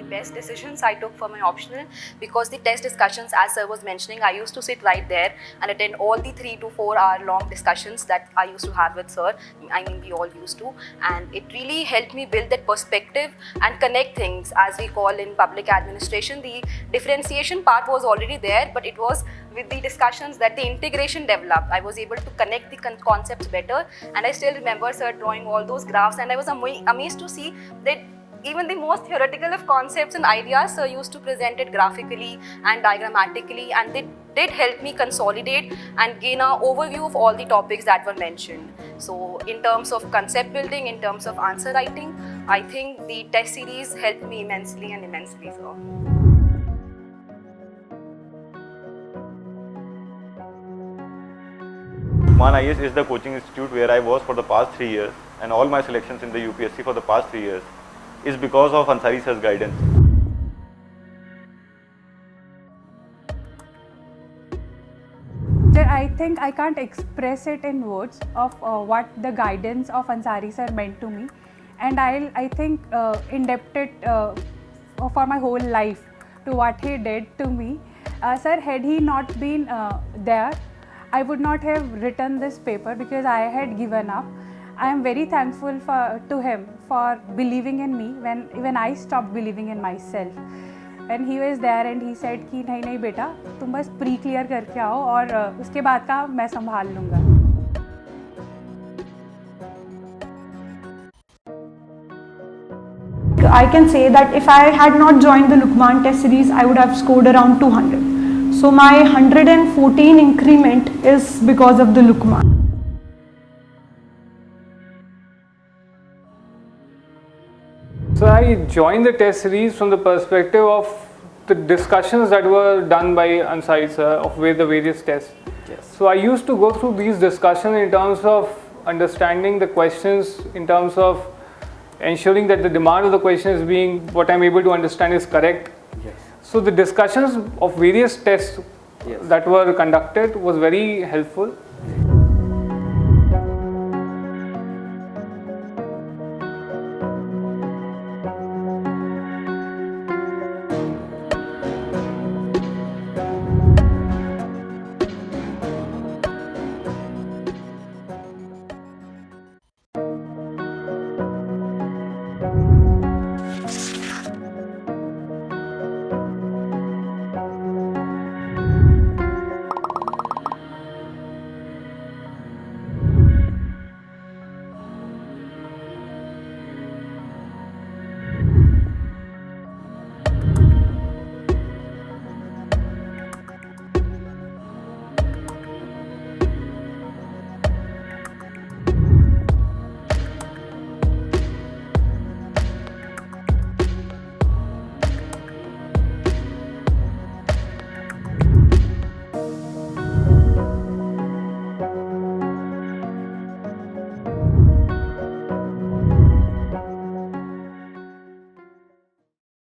Best decisions I took for my optional, because the test discussions, as sir was mentioning, I used to sit right there and attend all the 3 to 4 hour long discussions that I used to have with sir. I mean, we all used to, and it really helped me build that perspective and connect things, as we call in public administration. The differentiation part was already there, but it was with the discussions that the integration developed. I was able to connect the concepts better, and I still remember sir drawing all those graphs, and I was amazed to see that even the most theoretical of concepts and ideas, sir used to present it graphically and diagrammatically, and they did help me consolidate and gain an overview of all the topics that were mentioned. So in terms of concept building, in terms of answer writing, I think the test series helped me immensely, sir. LUKMAAN IAS is the coaching institute where I was for the past 3 years, and all my selections in the UPSC for the past 3 years is because of Ansari Sir's guidance. I think I can't express it in words of what the guidance of Ansari Sir meant to me, and I think in-depth it for my whole life to what he did to me. Sir, had he not been there, I would not have written this paper because I had given up. I am very thankful to him for believing in me when even I stopped believing in myself. And he was there and he said कि नहीं बेटा, तुम बस pre clear करके आओ और उसके बाद का मैं संभाल लूँगा. I can say that if I had not joined the LUKMAAN test series, I would have scored around 200. So my 114 increment is because of the LUKMAAN. So I joined the test series from the perspective of the discussions that were done by Ansari Sir of the various tests. Yes. So I used to go through these discussions in terms of understanding the questions, in terms of ensuring that the demand of the question is being, what I'm able to understand is correct. Yes. So the discussions of various tests Yes. that were conducted was very helpful.